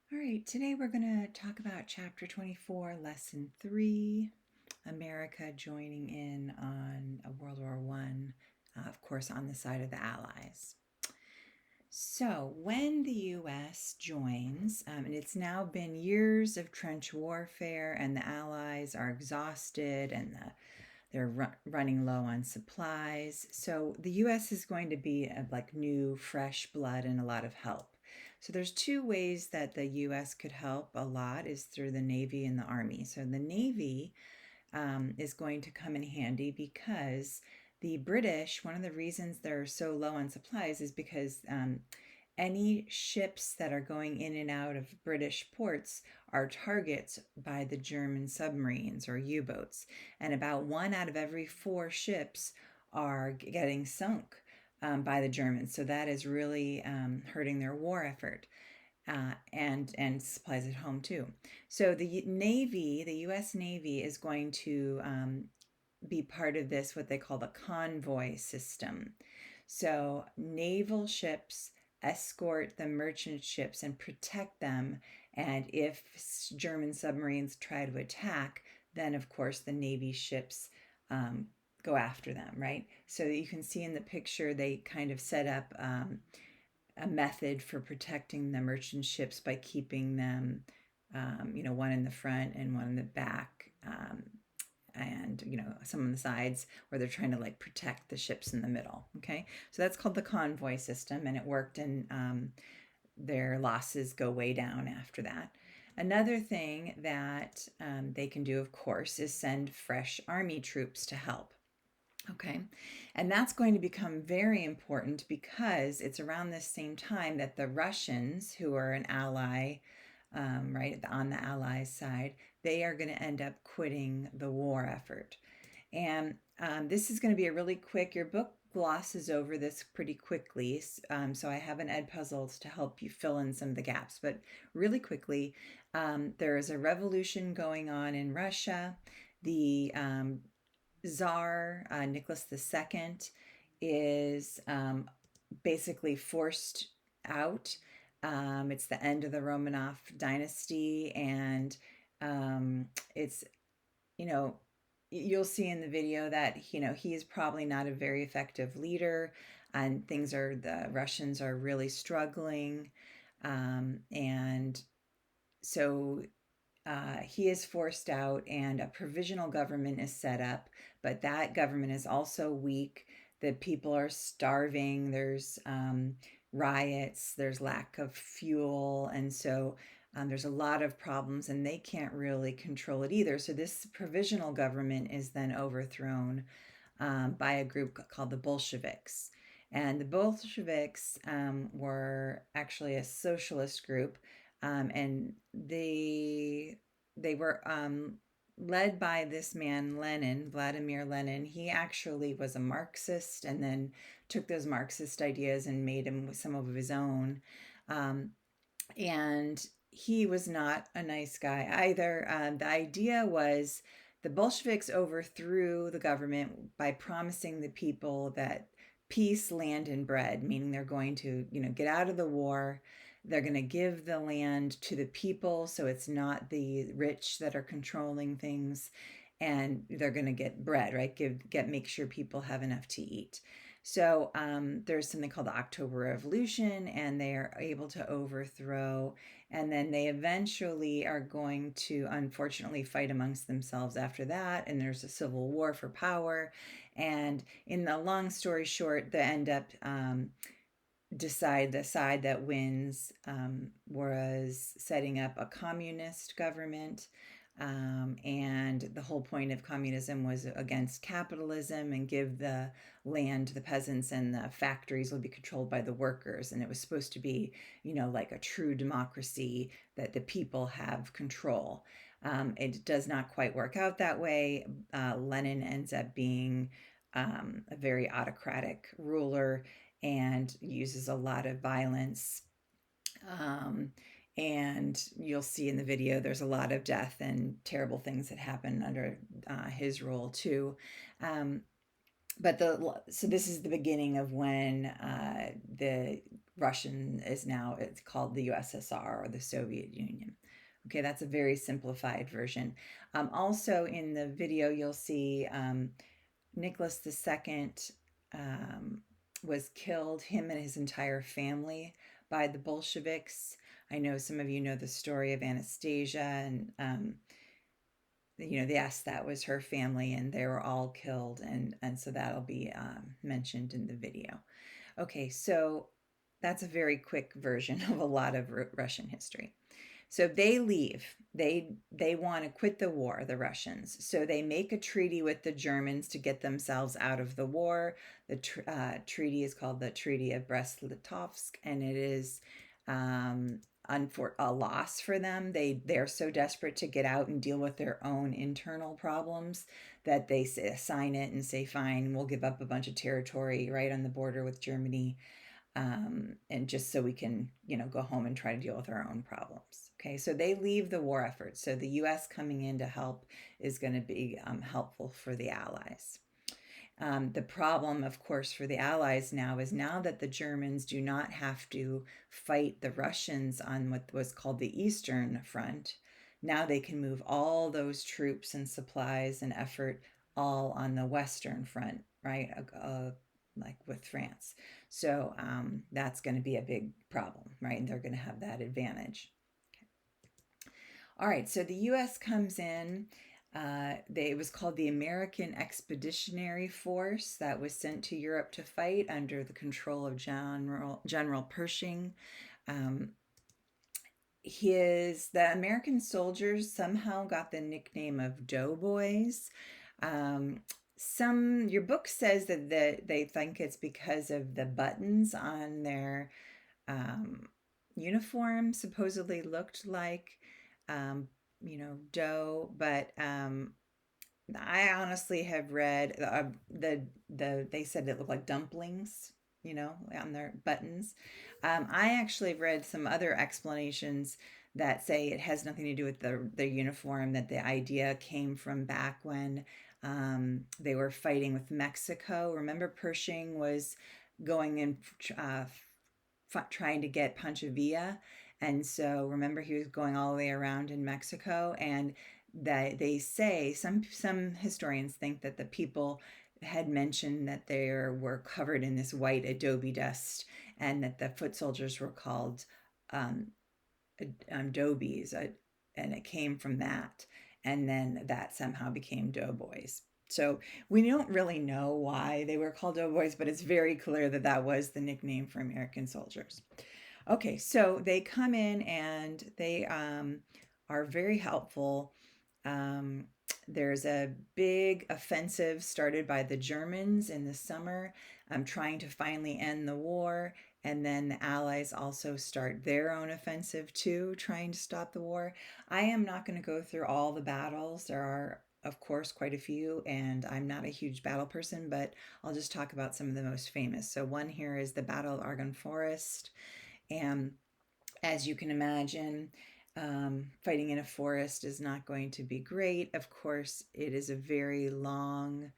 All right, today we're going to talk about Chapter 24, Lesson 3, America joining in on World War I, of course, on the side of the Allies. So, when the U.S. joins, and it's now been years of trench warfare, and the Allies are exhausted and they're running low on supplies. So, the U.S. is going to be like new, fresh blood and a lot of help. So, there's two ways that the U.S. could help a lot is through the Navy and the Army. So, the Navy is going to come in handy because the British, one of the reasons they're so low on supplies is because any ships that are going in and out of British ports are targets by the German submarines or U boats. And about one out of every four ships are getting sunk by the Germans. So that is really hurting their war effort. And supplies at home too. So the Navy, the U.S. Navy, is going to be part of this, what they call the convoy system. So naval ships escort the merchant ships and protect them. And if German submarines try to attack, then of course the Navy ships go after them, right? So you can see in the picture, they kind of set up a method for protecting the merchant ships by keeping them, one in the front and one in the back, and some on the sides where they're trying to like protect the ships in the middle. Okay, so that's called the convoy system, and it worked, and their losses go way down after that. Another thing that they can do, of course, is send fresh army troops to help. Okay. And that's going to become very important because it's around this same time that the Russians, who are an ally, right, on the Allies side, they are going to end up quitting the war effort. And this is going to be a really quick, your book glosses over this pretty quickly. So I have an Edpuzzles to help you fill in some of the gaps. But really quickly, there is a revolution going on in Russia. The Tsar Nicholas II is basically forced out. It's the end of the Romanov dynasty, and it's, you know, you'll see in the video that, he is probably not a very effective leader, and the Russians are really struggling. And so he is forced out, and a provisional government is set up, but that government is also weak. The people are starving. There's riots. There's lack of fuel, and so there's a lot of problems, and they can't really control it either. So this provisional government is then overthrown by a group called the Bolsheviks. And the Bolsheviks were actually a socialist group, and they were led by this man Lenin, Vladimir Lenin. He actually was a Marxist, and then took those Marxist ideas and made them some of his own. And he was not a nice guy either. The idea was the Bolsheviks overthrew the government by promising the people that peace, land, and bread, meaning they're going to, get out of the war. They're going to give the land to the people, so it's not the rich that are controlling things, and they're going to get bread, right? Make sure people have enough to eat. So there's something called the October Revolution, and they are able to overthrow. And then they eventually are going to, unfortunately, fight amongst themselves after that. And there's a civil war for power. And in the long story short, they end up decide the side that wins was setting up a communist government. And the whole point of communism was against capitalism and give the land to the peasants, and the factories would be controlled by the workers. And it was supposed to be, like a true democracy that the people have control. It does not quite work out that way. Lenin ends up being a very autocratic ruler and uses a lot of violence. Um, and you'll see in the video there's a lot of death and terrible things that happen under his rule too. Um, so this is the beginning of when the Russian is now, it's called the USSR or the Soviet Union. Okay, that's a very simplified version. Also in the video, you'll see Nicholas II was killed, him and his entire family, by the Bolsheviks. I know some of you know the story of Anastasia, and yes, that was her family, and they were all killed, and so that'll be mentioned in the video. Okay, so that's a very quick version of a lot of Russian history. So they leave. They want to quit the war, the Russians. So they make a treaty with the Germans to get themselves out of the war. The treaty is called the Treaty of Brest-Litovsk, and it is a loss for them. They're so desperate to get out and deal with their own internal problems that they sign it and say, fine, we'll give up a bunch of territory right on the border with Germany, and just so we can, go home and try to deal with our own problems. Okay, so they leave the war effort. So the U.S. coming in to help is going to be helpful for the Allies. The problem, of course, for the Allies now is, now that the Germans do not have to fight the Russians on what was called the Eastern Front, now they can move all those troops and supplies and effort all on the Western Front, right? Like with France. So that's going to be a big problem, right? And they're going to have that advantage. Okay. All right, so the U.S. comes in. It was called the American Expeditionary Force that was sent to Europe to fight under the control of General Pershing. The American soldiers somehow got the nickname of Doughboys. Your book says that they think it's because of the buttons on their uniform supposedly looked like dough, but I honestly have read they said it looked like dumplings, on their buttons. I actually read some other explanations that say it has nothing to do with the uniform, that the idea came from back when they were fighting with Mexico. Remember, Pershing was going in trying to get Pancho Villa, and so remember, he was going all the way around in Mexico, and that they say some historians think that the people had mentioned that they were covered in this white adobe dust, and that the foot soldiers were called dobies, and it came from that, and then that somehow became doughboys. So we don't really know why they were called doughboys, but it's very clear that that was the nickname for American soldiers. Okay, so they come in and they are very helpful. There's a big offensive started by the Germans in the summer, trying to finally end the war. And then the Allies also start their own offensive too, trying to stop the war. I am not going to go through all the battles. There are, of course, quite a few, and I'm not a huge battle person, but I'll just talk about some of the most famous. So one here is the Battle of Argonne Forest. And as you can imagine, fighting in a forest is not going to be great. Of course, it is a very long,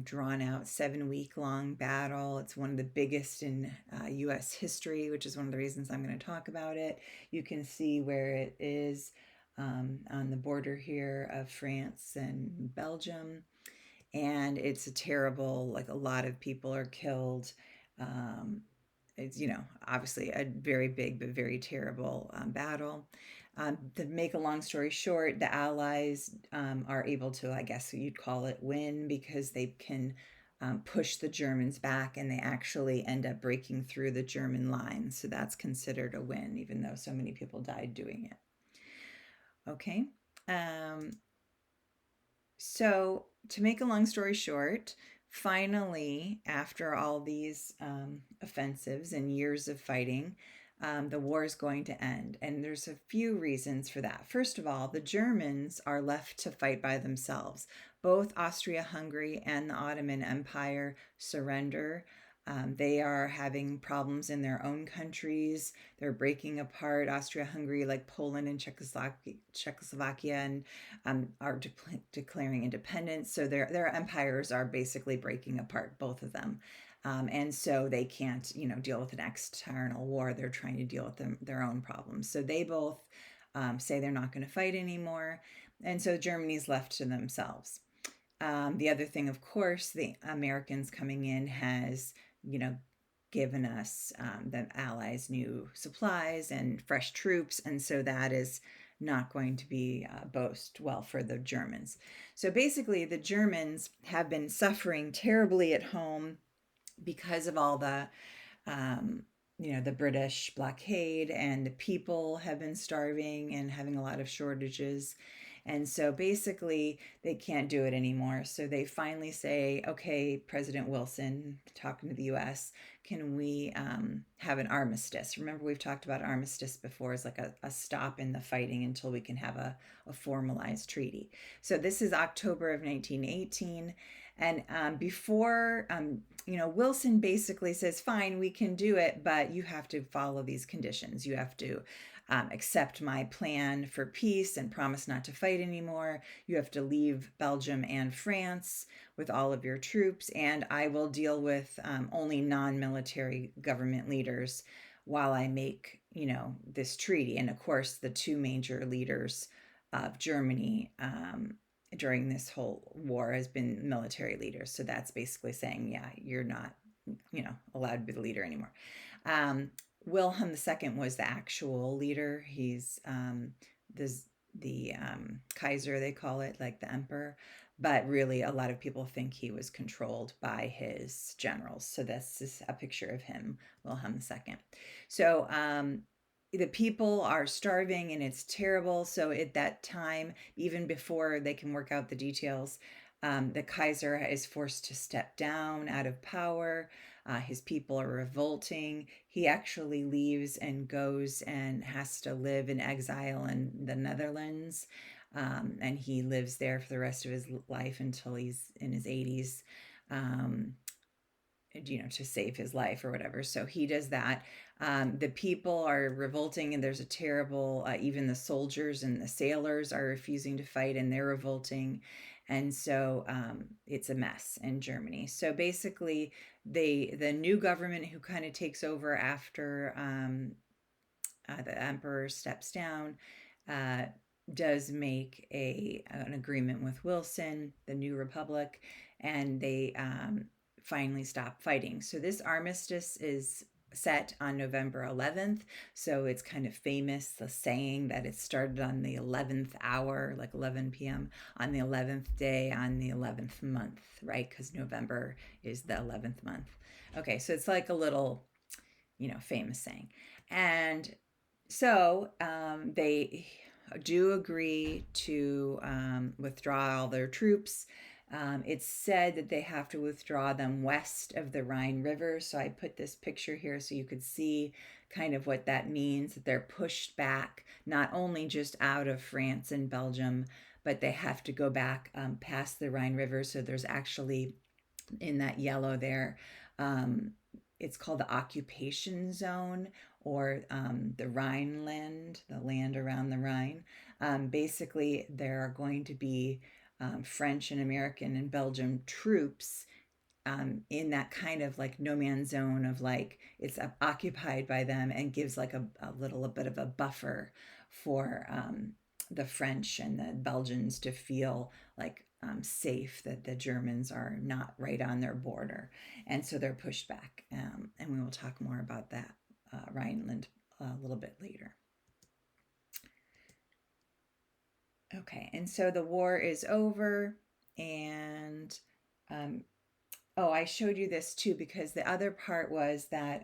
drawn out 7-week long battle. It's one of the biggest in US history, which is one of the reasons I'm going to talk about it. You can see where it is on the border here of France and Belgium. And it's a terrible, like, a lot of people are killed. It's, obviously a very big but very terrible battle. To make a long story short, the Allies are able to, I guess you'd call it, win, because they can push the Germans back, and they actually end up breaking through the German lines. So that's considered a win, even though so many people died doing it. Okay. So to make a long story short, finally, after all these offensives and years of fighting, the war is going to end. And there's a few reasons for that. First of all, the Germans are left to fight by themselves. Both Austria-Hungary and the Ottoman Empire surrender. They are having problems in their own countries. They're breaking apart. Austria-Hungary, like Poland and Czechoslovakia, and are declaring independence. So their empires are basically breaking apart, both of them. And so they can't, deal with an external war. They're trying to deal with their own problems. So they both say they're not going to fight anymore. And so Germany's left to themselves. The other thing, of course, the Americans coming in has, given us, the Allies, new supplies and fresh troops. And so that is not going to be boast well for the Germans. So basically, the Germans have been suffering terribly at home because of all um, the British blockade, and the people have been starving and having a lot of shortages. And so basically, they can't do it anymore. So they finally say, okay, President Wilson, talking to the US, can we have an armistice? Remember, we've talked about armistice before as like a stop in the fighting until we can have a formalized treaty. So this is October of 1918. And before, Wilson basically says, fine, we can do it, but you have to follow these conditions. You have to accept my plan for peace and promise not to fight anymore. You have to leave Belgium and France with all of your troops, and I will deal with only non-military government leaders while I make, this treaty. And of course, the two major leaders of Germany during this whole war has been military leaders. So that's basically saying, yeah, you're not, allowed to be the leader anymore. Wilhelm II was the actual leader. He's the Kaiser, they call it, like the emperor. But really, a lot of people think he was controlled by his generals. So this is a picture of him, Wilhelm II. So the people are starving and it's terrible. So at that time, even before they can work out the details, the Kaiser is forced to step down out of power. His people are revolting. He actually leaves and goes and has to live in exile in the Netherlands. And he lives there for the rest of his life until he's in his 80s. To save his life or whatever. So he does that. The people are revolting, and there's a terrible, even the soldiers and the sailors are refusing to fight, and they're revolting. And so it's a mess in Germany. So basically, the new government who kind of takes over after the emperor steps down does make an agreement with Wilson, the new republic, and they finally stop fighting. So this armistice is set on November 11th. So it's kind of famous, the saying that it started on the 11th hour, like 11 p.m. on the 11th day on the 11th month, right? Because November is the 11th month. Okay, so it's like a little, famous saying. And so they do agree to withdraw all their troops. It's said that they have to withdraw them west of the Rhine River. So I put this picture here so you could see kind of what that means, that they're pushed back, not only just out of France and Belgium, but they have to go back past the Rhine River. So there's actually, in that yellow there, it's called the occupation zone, or the Rhineland, the land around the Rhine. Basically, there are going to be French and American and Belgian troops in that kind of like no man's zone of like it's occupied by them, and gives like a little bit of a buffer for the French and the Belgians to feel like safe, that the Germans are not right on their border. And so they're pushed back. And we will talk more about that Rhineland a little bit later. Okay, and so the war is over, and I showed you this too, because the other part was that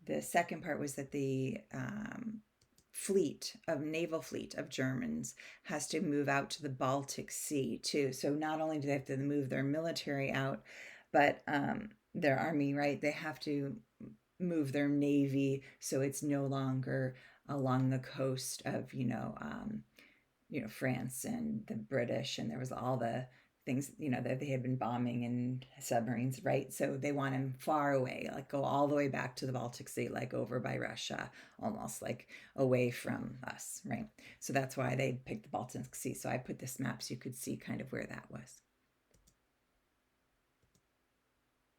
the second part was that the naval fleet of Germans has to move out to the Baltic Sea too. So not only do they have to move their military out, but their army, right? They have to move their navy, so it's no longer along the coast of France and the British, and there was all the things that they had been bombing and submarines, right? So they want him far away, like go all the way back to the Baltic Sea, like over by Russia, almost like away from us, right? So that's why they picked the Baltic Sea. So I put this map so you could see kind of where that was.